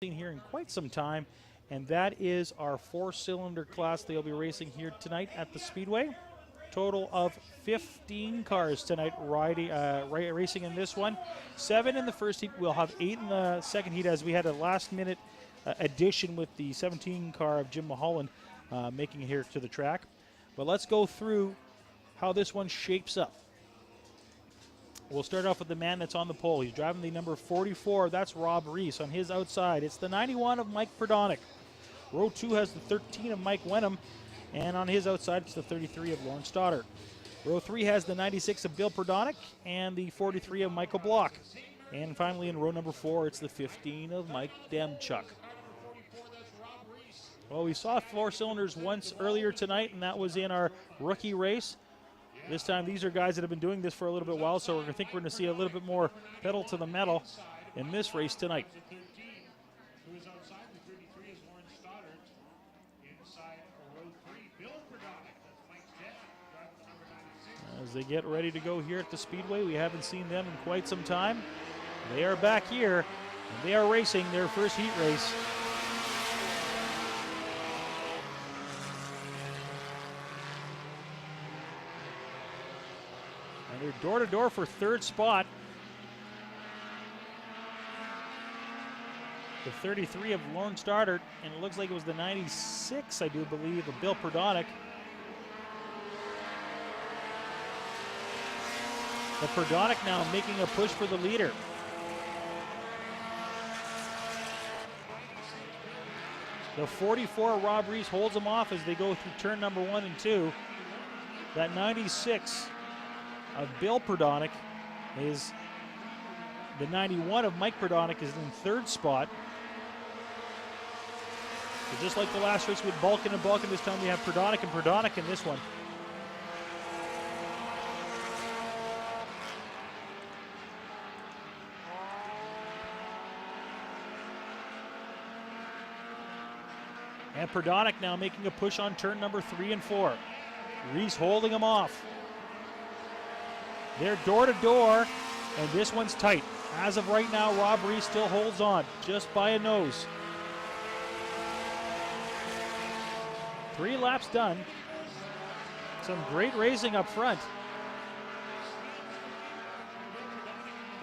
seen here in quite some time, and that is our four-cylinder class they'll be racing here tonight at the Speedway. Total of 15 cars tonight racing in this one. 7 in the first heat. We'll have 8 in the second heat, as we had a last-minute addition with the 17 car of Jim Mulholland making it here to the track. But let's go through how this one shapes up. We'll start off with the man that's on the pole. He's driving the number 44. That's Rob Reese. On his outside, it's the 91 of Mike Perdonick. Row 2 has the 13 of Mike Wenham. And on his outside, it's the 33 of Lauren Stoddard. Row 3 has the 96 of Bill Perdonick and the 43 of Michael Block. And finally, in row number 4, it's the 15 of Mike Demchuk. Well, we saw four cylinders once earlier tonight, and that was in our rookie race. This time, these are guys that have been doing this for a little bit while, so I think we're going to see a little bit more pedal to the metal in this race tonight. As they get ready to go here at the Speedway, we haven't seen them in quite some time. They are back here, and they are racing their first heat race. And they're door-to-door for third spot. The 33 of Lauren Stoddard, and it looks like it was the 96, I do believe, of Bill Perdonick. The Perdonick now making a push for the leader. The 44 Rob Reese holds him off as they go through turn number 1 and 2. That 96 of Bill Perdonick is the 91 of Mike Perdonick is in third spot. So just like the last race with Balkin and Balkin, this time we have Perdonick and Perdonick in this one. And Perdonick now making a push on turn number 3 and 4. Reese holding him off. They're door-to-door, and this one's tight. As of right now, Rob Reese still holds on, just by a nose. 3 laps done. Some great racing up front.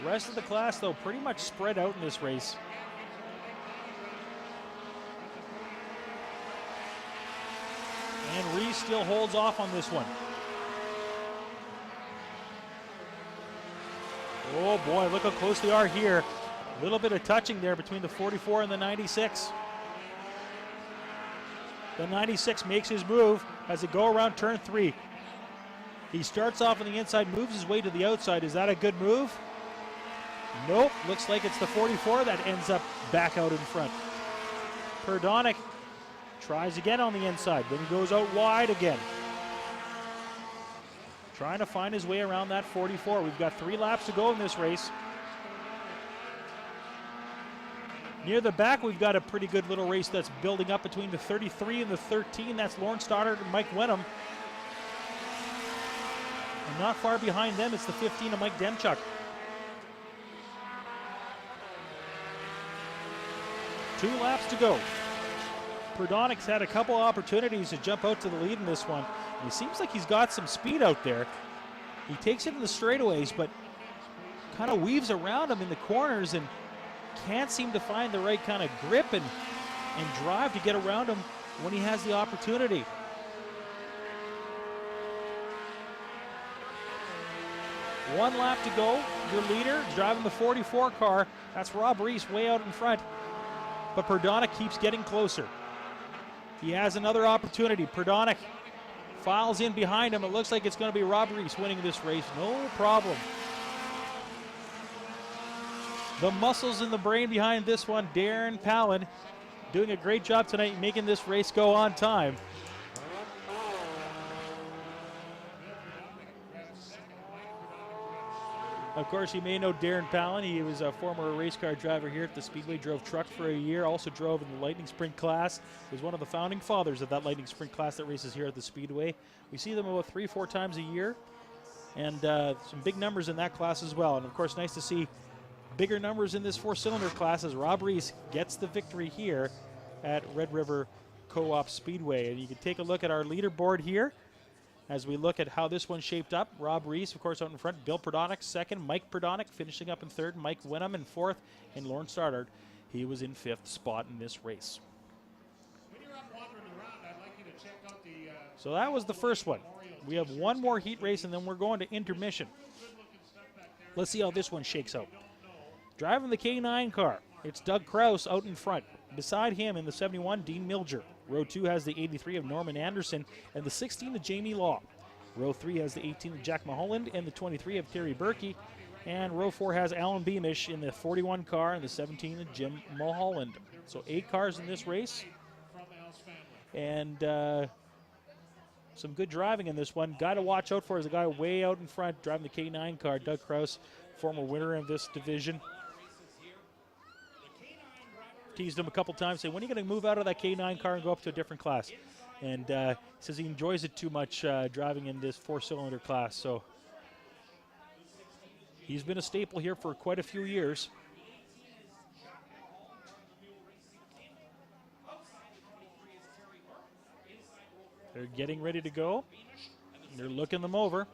The rest of the class, though, pretty much spread out in this race. And Reese still holds off on this one. Oh boy, look how close they are here. A little bit of touching there between the 44 and the 96. The 96 makes his move as they go around turn 3. He starts off on the inside, moves his way to the outside. Is that a good move? Nope, looks like it's the 44 that ends up back out in front. Perdonick tries again on the inside, then he goes out wide again. Trying to find his way around that 44. We've got 3 laps to go in this race. Near the back, we've got a pretty good little race that's building up between the 33 and the 13. That's Lauren Stoddard and Mike Wenham. And not far behind them, it's the 15 of Mike Demchuk. 2 laps to go. Perdonick's had a couple opportunities to jump out to the lead in this one. He seems like he's got some speed out there. He takes it in the straightaways, but kind of weaves around him in the corners and can't seem to find the right kind of grip and drive to get around him when he has the opportunity. One lap to go. Your leader driving the 44 car. That's Rob Reese way out in front. But Perdonick keeps getting closer. He has another opportunity. Perdonick files in behind him. It looks like it's going to be Rob Reese winning this race. No problem. The muscles in the brain behind this one, Darren Palin, doing a great job tonight making this race go on time. Of course, you may know Darren Palin. He was a former race car driver here at the Speedway, drove truck for a year, also drove in the Lightning Sprint class. He was one of the founding fathers of that Lightning Sprint class that races here at the Speedway. We see them about 3 or 4 times a year, and some big numbers in that class as well. And of course, nice to see bigger numbers in this four-cylinder class as Rob Reese gets the victory here at Red River Co-op Speedway. And you can take a look at our leaderboard here as we look at how this one shaped up. Rob Reese, of course, out in front. Bill Perdonick second. Mike Perdonick finishing up in third. Mike Wenham in fourth. And Lauren Stoddard, he was in fifth spot in this race. So that was the first one. We have one more heat race, and then we're going to intermission. Let's see how this one shakes out. Driving the K9 car, it's Doug Kraus out in front. Beside him in the 71, Dean Milger. Row 2 has the 83 of Norman Anderson and the 16 of Jamie Law. Row 3 has the 18 of Jack Mulholland and the 23 of Terry Berkey. And row 4 has Alan Beamish in the 41 car and the 17 of Jim Mulholland. So 8 cars in this race. And some good driving in this one. Guy to watch out for is a guy way out in front driving the K9 car, Doug Kraus, former winner of this division. Teased him a couple times, saying, when are you going to move out of that K9 car and go up to a different class? And he says he enjoys it too much driving in this four-cylinder class. So he's been a staple here for quite a few years. They're getting ready to go. They're looking them over.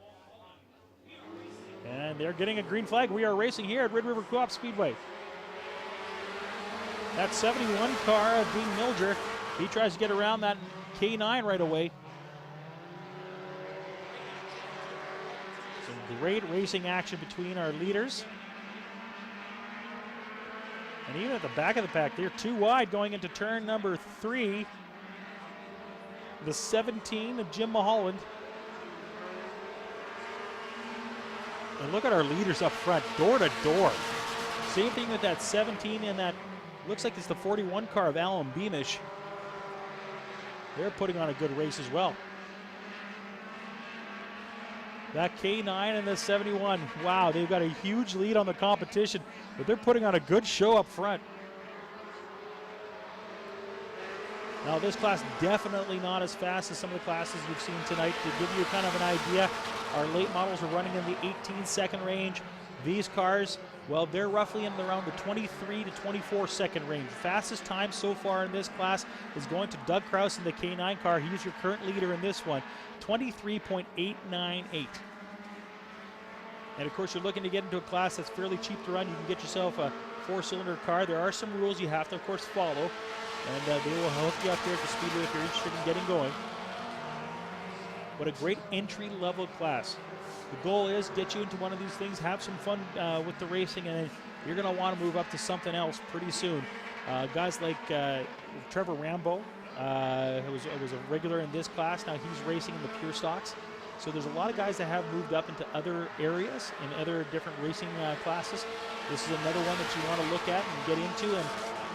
And they're getting a green flag. We are racing here at Red River Co-op Speedway. That 71 car of Dean Milger, he tries to get around that K9 right away. Some great racing action between our leaders. And even at the back of the pack, they're too wide going into turn number 3. The 17 of Jim Mulholland. And look at our leaders up front, door to door. Same thing with that 17 and that, looks like it's the 41 car of Alan Beamish. They're putting on a good race as well. That K9 and the 71, wow, they've got a huge lead on the competition, but they're putting on a good show up front. Now this class definitely not as fast as some of the classes we've seen tonight. To give you kind of an idea, our late models are running in the 18-second range. These cars, well, they're roughly in around the 23 to 24-second range. Fastest time so far in this class is going to Doug Kraus in the K9 car. He's your current leader in this one, 23.898. And of course, you're looking to get into a class that's fairly cheap to run. You can get yourself a four-cylinder car. There are some rules you have to, of course, follow. And they will help you out there at the Speedway if you're interested in getting going. What a great entry-level class. The goal is get you into one of these things, have some fun with the racing, and then you're going to want to move up to something else pretty soon. Guys like Trevor Rambo, who was a regular in this class. Now he's racing in the pure stocks. So there's a lot of guys that have moved up into other areas in other different racing classes. This is another one that you want to look at and get into and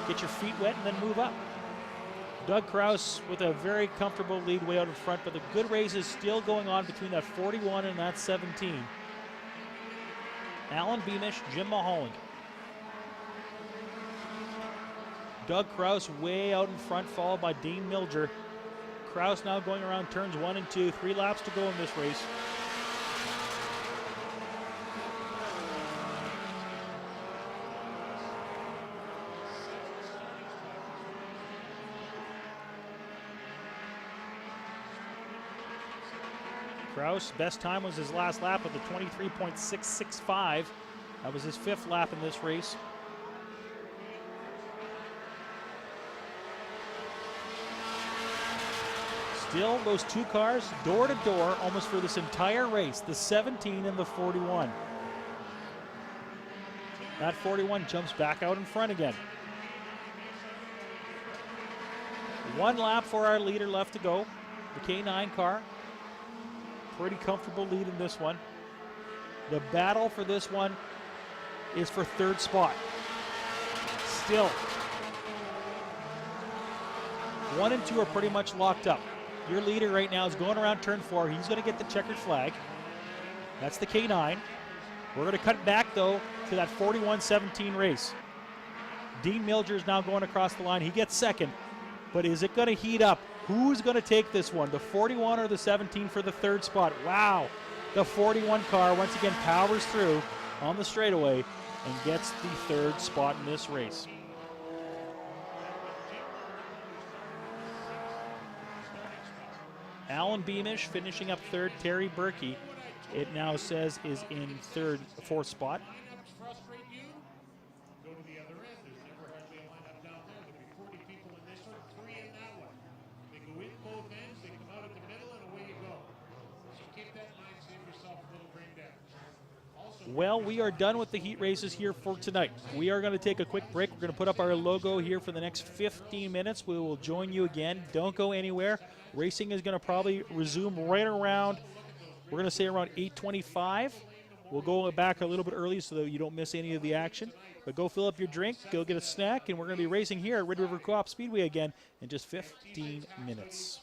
get your feet wet and then move up. Doug Kraus with a very comfortable lead way out in front, but the good race is still going on between that 41 and that 17. Alan Beamish, Jim Mulholland. Doug Kraus way out in front, followed by Dean Milger. Kraus now going around turns 1 and 2. 3 laps to go in this race. Kraus, best time was his last lap with a 23.665. That was his 5th lap in this race. Still, those 2 cars door to door almost for this entire race, the 17 and the 41. That 41 jumps back out in front again. 1 lap for our leader left to go, the K9 car. Pretty comfortable lead in this one. The battle for this one is for 3rd spot. Still. 1 and 2 are pretty much locked up. Your leader right now is going around turn 4. He's going to get the checkered flag. That's the K9. We're going to cut back, though, to that 41-17 race. Dean Milger is now going across the line. He gets 2nd. But is it going to heat up? Who's going to take this one, the 41 or the 17 for the 3rd spot? Wow. The 41 car once again powers through on the straightaway. and gets the third spot in this race. Alan Beamish finishing up third. Terry Berkey, it now says, is in fourth spot. Well, we are done with the heat races here for tonight. We are going to take a quick break. We're going to put up our logo here for the next 15 minutes. We will join you again. Don't go anywhere. Racing is going to probably resume right around, we're going to say around 8:25. We'll go back a little bit early so that you don't miss any of the action. But go fill up your drink, go get a snack, and we're going to be racing here at Red River Co-op Speedway again in just 15 minutes.